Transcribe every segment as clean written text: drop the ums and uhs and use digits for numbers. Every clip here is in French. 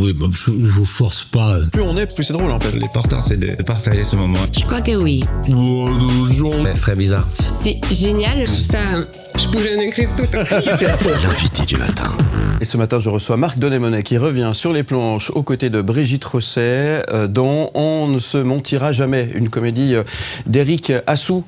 Oui, bah, je vous force pas. Plus on est, plus c'est drôle en fait. L'important c'est de partager ce moment. Je crois que oui. C'est très bizarre. C'est génial. Ça, je pourrais en écrire tout. L'invité du matin. Et ce matin, je reçois Marc Denémonet qui revient sur les planches aux côtés de Brigitte Rosset dans On ne se mentira jamais, une comédie d'Éric Assous,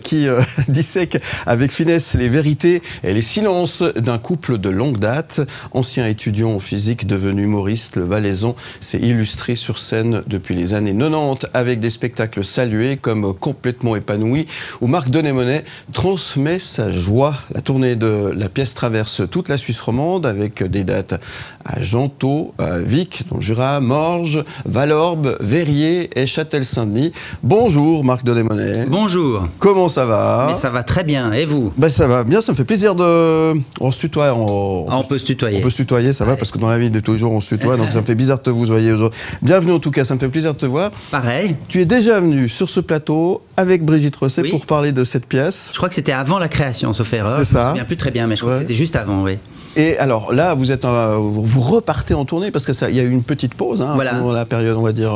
qui dissèque avec finesse les vérités et les silences d'un couple de longue date. Ancien étudiant en physique devenu humoriste, le Valaisan s'est illustré sur scène depuis les années 90 avec des spectacles salués comme Complètement épanoui, où Marc Denémonet transmet sa joie. La tournée de la pièce traverse toute la Suisse romande avec des dates à Gentot, à Vic, dans le Jura, Morges, Valorbe, Verrier et Châtel-Saint-Denis. Bonjour Marc Denémonet. Bonjour. Comment ça va? Mais ça va très bien, et vous? Ben ça va bien, ça me fait plaisir de... On se tutoie. On peut se tutoyer. On peut se tutoyer, ça va, parce que dans la vie de tous les jours on se tutoie, donc ça me fait bizarre de te vous voyez aujourd'hui. Bienvenue en tout cas, ça me fait plaisir de te voir. Pareil. Tu es déjà venu sur ce plateau avec Brigitte Rosset pour parler de cette pièce. Je crois que c'était avant la création, sauf erreur. C'est ça. Je me souviens plus très bien, mais je crois que c'était juste avant, oui. Et alors là, vous repartez en tournée parce que il y a eu une petite pause pendant la période, on va dire,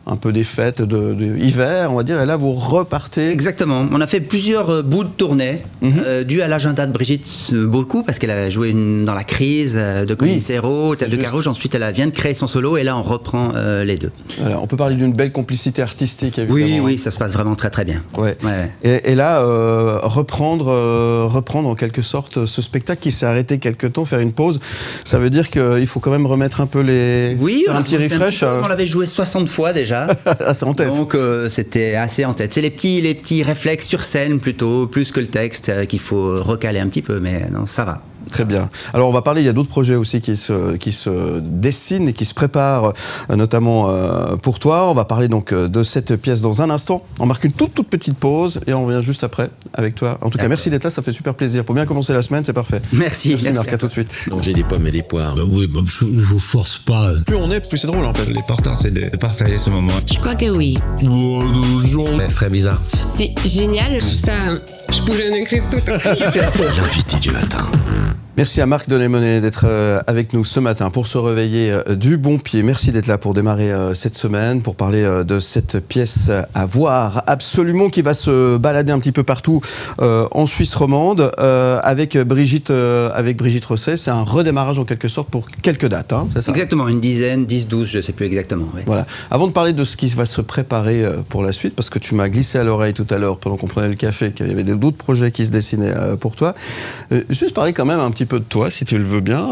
un peu des fêtes de hiver, on va dire. Et là, vous repartez. Exactement. On a fait plusieurs bouts de tournée, dû à l'agenda de Brigitte, beaucoup, parce qu'elle a joué dans La Crise de Colin Serrault, Tête de Carouge. Ensuite, elle vient de créer son solo, et là, on reprend les deux. Alors, on peut parler d'une belle complicité artistique, évidemment. Oui, ça se passe vraiment très très bien. Ouais. Et là, reprendre en quelque sorte ce spectacle qui s'est arrêté quelque temps, faire une pause, ça veut dire qu'il faut quand même remettre un peu les... Oui, faire un petit refresh. On l'avait joué 60 fois déjà. C'est en tête. Donc c'était assez en tête. C'est les petits réflexes sur scène plutôt, plus que le texte, qu'il faut recaler un petit peu, mais non, ça va. Très bien. Alors on va parler, il y a d'autres projets aussi qui se dessinent et qui se préparent, notamment pour toi. On va parler donc de cette pièce dans un instant. On marque une toute petite pause et on revient juste après avec toi. En tout cas, merci d'être là, ça fait super plaisir. Pour bien commencer la semaine, c'est parfait. Merci Marc, à tout de suite. Manger des pommes et des poires. Bah oui, bah, je vous force pas. Plus on est, plus c'est drôle en fait. L'important c'est de partager ce moment. Je crois que oui. C'est très bizarre. C'est génial. Ça, je pourrais en écrire tout. L'invité du matin. Merci à Marc Denémonet d'être avec nous ce matin pour se réveiller du bon pied. Merci d'être là pour démarrer cette semaine, pour parler de cette pièce à voir absolument qui va se balader un petit peu partout en Suisse romande avec Brigitte Rosset. C'est un redémarrage en quelque sorte pour quelques dates, c'est ça? Exactement, une dizaine, 10, 12, je ne sais plus exactement. Oui. Voilà. Avant de parler de ce qui va se préparer pour la suite, parce que tu m'as glissé à l'oreille tout à l'heure pendant qu'on prenait le café qu'il y avait d'autres projets qui se dessinaient pour toi, juste parler quand même un petit peu de toi, si tu le veux bien,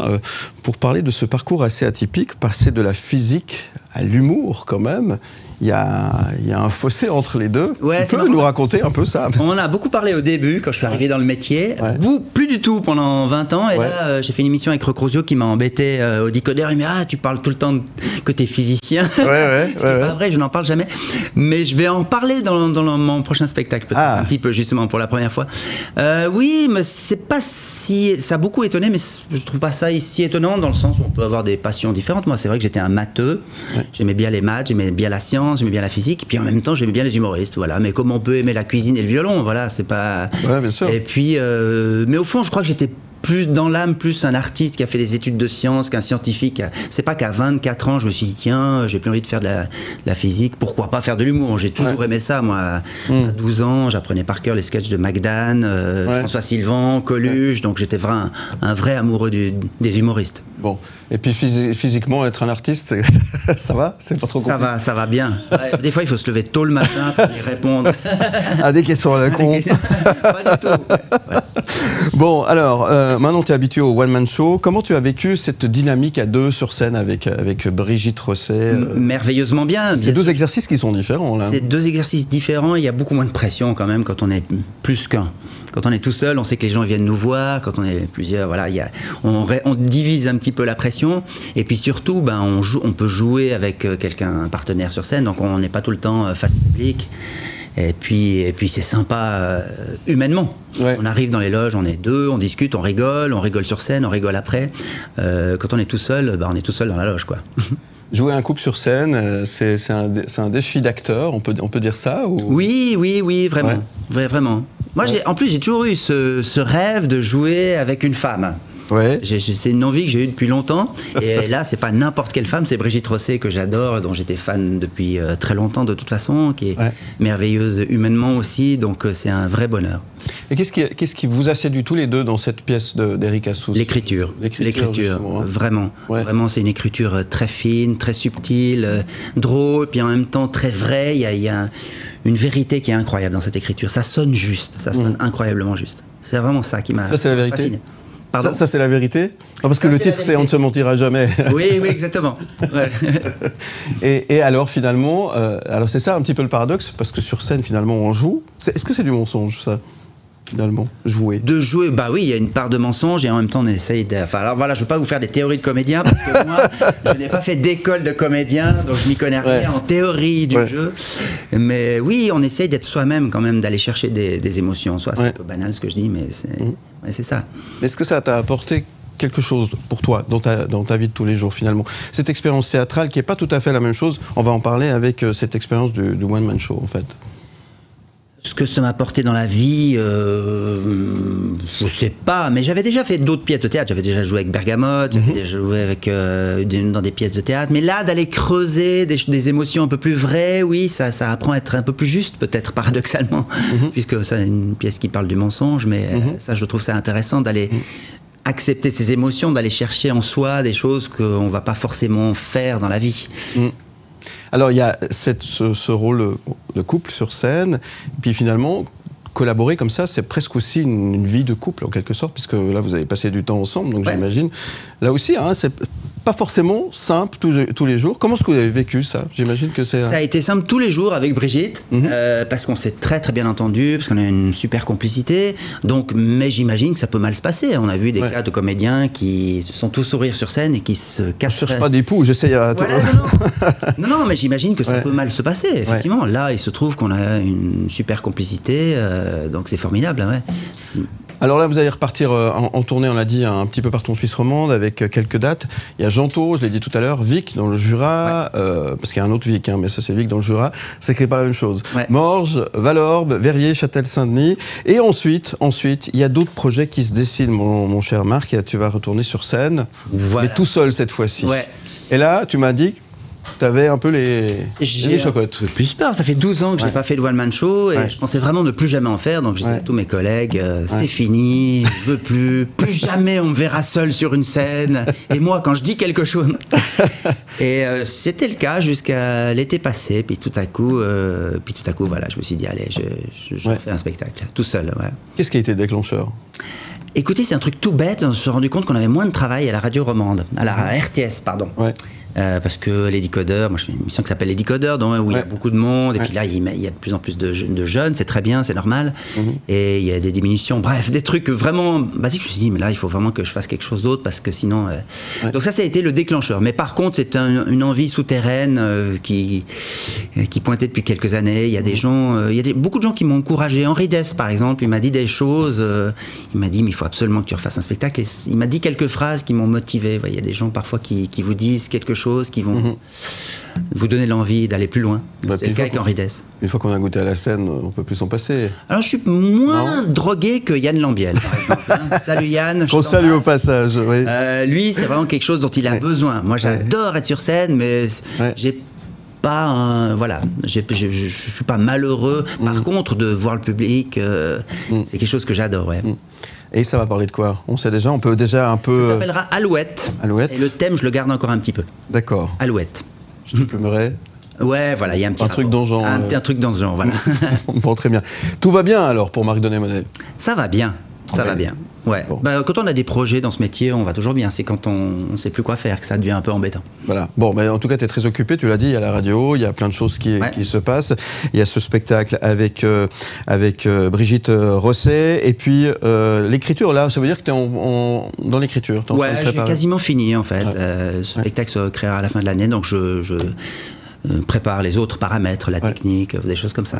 pour parler de ce parcours assez atypique, passer de la physique à l'humour quand même. Il y a un fossé entre les deux. Ouais, tu peux nous raconter un peu ça? On en a beaucoup parlé au début, quand je suis arrivé dans le métier. Plus du tout pendant 20 ans. Et là, j'ai fait une émission avec Recrozio qui m'a embêté au décodeur. Il m'a dit, tu parles tout le temps que t'es physicien. C'est pas vrai, je n'en parle jamais. Mais je vais en parler dans mon prochain spectacle, peut-être un petit peu, justement, pour la première fois. Oui, mais c'est pas si... Ça a beaucoup étonné, mais je trouve pas ça si étonnant, dans le sens où on peut avoir des passions différentes. Moi, c'est vrai que j'étais un matheux. J'aimais bien les maths, j'aimais bien la science, j'aimais bien la physique, puis en même temps j'aimais bien les humoristes, voilà. Mais comme on peut aimer la cuisine et le violon, voilà, c'est pas... Ouais, bien sûr. Et puis, mais au fond, je crois que j'étais plus dans l'âme, plus un artiste qui a fait des études de sciences qu'un scientifique. C'est pas qu'à 24 ans, je me suis dit, tiens, j'ai plus envie de faire de la physique, pourquoi pas faire de l'humour? J'ai toujours aimé ça, moi. À 12 ans, j'apprenais par cœur les sketchs de McDan, François Sylvain, Coluche, donc j'étais un vrai amoureux des humoristes. Bon, et puis physiquement, être un artiste, ça va? C'est pas trop compliqué? Ça va bien. Des fois, il faut se lever tôt le matin pour y répondre. À des questions à la con. Pas du tout. Bon, alors, maintenant tu es habitué au one-man show. Comment tu as vécu cette dynamique à deux sur scène avec Brigitte Rosset? Merveilleusement bien. C'est deux exercices qui sont différents, là. C'est deux exercices différents. Il y a beaucoup moins de pression, quand même, quand on est plus qu'un. Quand on est tout seul, on sait que les gens viennent nous voir. Quand on est plusieurs, voilà, on divise un petit peu la pression. Et puis surtout, on peut jouer avec un partenaire sur scène. Donc on n'est pas tout le temps face public. Et puis c'est sympa humainement. On arrive dans les loges, on est deux, on discute, on rigole sur scène, on rigole après. Quand on est tout seul, on est tout seul dans la loge, quoi. Jouer un couple sur scène, c'est un défi d'acteur, on peut dire ça ou... Oui, vraiment. Vraiment. Moi, en plus, j'ai toujours eu ce rêve de jouer avec une femme. Ouais. C'est une envie que j'ai eue depuis longtemps. Et là, c'est pas n'importe quelle femme, c'est Brigitte Rosset que j'adore, dont j'étais fan depuis très longtemps de toute façon, qui est merveilleuse humainement aussi. Donc c'est un vrai bonheur. Et qu'est-ce qui vous a séduit tous les deux dans cette pièce d'Eric Assous? L'écriture, vraiment. Ouais. Vraiment, c'est une écriture très fine, très subtile, drôle, puis en même temps très vraie. Il y a une vérité qui est incroyable dans cette écriture. Ça sonne juste, ça sonne incroyablement juste. C'est vraiment ça qui m'a fasciné. Ça, c'est la vérité. Ça, c'est la vérité? Parce que le titre, c'est « On ne se mentira jamais ». Oui, exactement. Ouais. Et alors, finalement, alors c'est ça un petit peu le paradoxe, parce que sur scène, finalement, on joue. Est-ce que c'est du mensonge, ça, finalement, jouer? De jouer, bah oui, il y a une part de mensonge, et en même temps, on essaye de... Enfin, alors voilà, je ne veux pas vous faire des théories de comédien, parce que moi, je n'ai pas fait d'école de comédien, donc je n'y connais rien en théorie du jeu. Mais oui, on essaye d'être soi-même, quand même, d'aller chercher des émotions. Soit c'est un peu banal ce que je dis, mais c'est ça. Est-ce que ça t'a apporté quelque chose pour toi dans ta vie de tous les jours, finalement? Cette expérience théâtrale qui n'est pas tout à fait la même chose, on va en parler avec cette expérience du one-man show, en fait. Ce que ça m'a apporté dans la vie, je sais pas, mais j'avais déjà fait d'autres pièces de théâtre. J'avais déjà joué avec Bergamote, j'avais déjà joué dans des pièces de théâtre. Mais là, d'aller creuser des émotions un peu plus vraies, oui, ça apprend à être un peu plus juste, peut-être paradoxalement, puisque c'est une pièce qui parle du mensonge. Mais ça, je trouve ça intéressant d'aller accepter ses émotions, d'aller chercher en soi des choses qu'on va pas forcément faire dans la vie. Alors, il y a ce rôle de couple sur scène, puis finalement, collaborer comme ça, c'est presque aussi une vie de couple, en quelque sorte, puisque là, vous avez passé du temps ensemble, donc j'imagine. Là aussi, hein, c'est pas forcément simple tous les jours. Comment est-ce que vous avez vécu ça? J'imagine que c'est... Ça a été simple tous les jours avec Brigitte, parce qu'on s'est très très bien entendu, parce qu'on a une super complicité. Donc, mais j'imagine que ça peut mal se passer. On a vu des cas de comédiens qui se sont tous sourire sur scène et qui se cassent. Je cherche pas d'époux, j'essaye à... Non, mais j'imagine que ça peut mal se passer, effectivement. Là, il se trouve qu'on a une super complicité, donc c'est formidable. Alors là, vous allez repartir en tournée, on l'a dit, un petit peu partout en Suisse romande, avec quelques dates. Il y a Gentot, je l'ai dit tout à l'heure, Vic dans le Jura, parce qu'il y a un autre Vic, hein, mais ça c'est Vic dans le Jura, c'est pas la même chose. Morges, Valorbe, Verrier, Châtel-Saint-Denis. Et ensuite, il y a d'autres projets qui se dessinent, mon cher Marc, et tu vas retourner sur scène, mais tout seul cette fois-ci. Et là, tu m'as dit... T'avais un peu les chocottes. Plus peur, ça fait 12 ans que je n'ai pas fait de one-man show et je pensais vraiment ne plus jamais en faire. Donc je disais à tous mes collègues, c'est fini, je veux plus jamais on me verra seul sur une scène. Et moi, quand je dis quelque chose... Et c'était le cas jusqu'à l'été passé. Puis tout à coup, voilà, je me suis dit, allez, je fais un spectacle, tout seul. Qu'est-ce qui a été déclencheur? Écoutez, c'est un truc tout bête. On s'est rendu compte qu'on avait moins de travail à la radio romande, à la RTS, pardon. Parce que les décodeurs, moi je fais une émission qui s'appelle Les Décodeurs, où il y a beaucoup de monde, et puis là il y a de plus en plus de jeunes, c'est très bien, c'est normal, et il y a des diminutions, bref, des trucs vraiment basiques. Je me suis dit, mais là il faut vraiment que je fasse quelque chose d'autre, parce que sinon... Donc ça a été le déclencheur, mais par contre c'est une envie souterraine qui pointait depuis quelques années. Il y a des gens, beaucoup de gens qui m'ont encouragé. Henri Dess par exemple, il m'a dit des choses, il m'a dit, mais il faut absolument que tu refasses un spectacle, et il m'a dit quelques phrases qui m'ont motivé. Il y a des gens parfois qui vous disent quelque chose, qui vont vous donner l'envie d'aller plus loin. C'est le cas avec Henri Dess. Une fois qu'on a goûté à la scène, on peut plus s'en passer. Alors je suis moins drogué que Yann Lambiel, par exemple. Salut Yann. On salue au passage. Lui, c'est vraiment quelque chose dont il a besoin. Moi, j'adore être sur scène, mais j'ai pas je suis pas malheureux. Par contre, de voir le public, c'est quelque chose que j'adore. Et ça va parler de quoi? On sait déjà, on peut déjà un peu... Ça s'appellera Alouette. Alouette. Et le thème, je le garde encore un petit peu. D'accord. Alouette. Je te plumerai. Ouais, voilà, il y a un petit truc dans ce genre. Un truc dans ce genre, voilà. Bon, très bien. Tout va bien alors pour Marc Denet-Monet? Ça va bien. Ça va bien. Ouais. Bon. Quand on a des projets dans ce métier, on va toujours bien. C'est quand on ne sait plus quoi faire que ça devient un peu embêtant. Voilà. Bon, mais en tout cas, tu es très occupé, tu l'as dit, il y a la radio, il y a plein de choses qui se passent. Il y a ce spectacle avec Brigitte Rosset. Et puis, l'écriture, là, ça veut dire que tu es dans l'écriture? Ouais, j'ai quasiment fini, en fait. Ce spectacle se créera à la fin de l'année, donc je prépare les autres paramètres, la technique, des choses comme ça,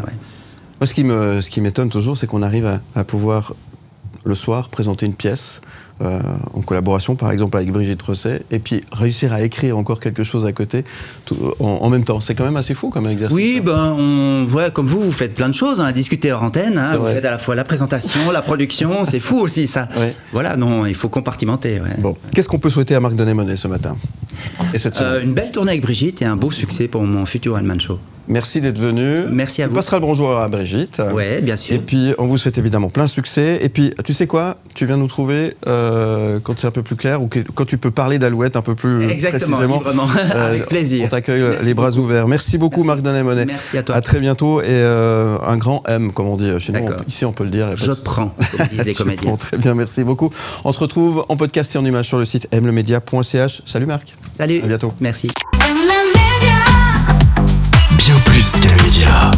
Moi, ce qui m'étonne toujours, c'est qu'on arrive à pouvoir... le soir, présenter une pièce en collaboration par exemple avec Brigitte Rosset, et puis réussir à écrire encore quelque chose à côté en même temps. C'est quand même assez fou comme exercice. Oui, on voit comme vous faites plein de choses, à discuter hors antenne, vous faites à la fois la présentation, la production, c'est fou aussi ça. Ouais. Voilà, non, il faut compartimenter. Ouais. Bon, qu'est-ce qu'on peut souhaiter à Marc Denet-Monet ce matin et cette semaine? Une belle tournée avec Brigitte et un beau succès pour mon futur one-man show. Merci d'être venu. Merci à vous. On passera le bonjour à Brigitte. Oui, bien sûr. Et puis, on vous souhaite évidemment plein succès. Et puis, tu sais quoi? Tu viens nous trouver quand c'est un peu plus clair ou quand tu peux parler d'Alouette un peu plus exactement, précisément. Librement. Avec plaisir. On t'accueille les bras ouverts. Merci beaucoup, Marc Denet-Monet. Merci à toi. À très bientôt. Et un grand M, comme on dit chez nous. Ici, on peut le dire. Je prends, comme disent les comédiens. Prends, très bien, merci beaucoup. On te retrouve en podcast et en image sur le site mlemedia.ch. Salut Marc. Salut. À bientôt. Merci. Bien plus qu'un média.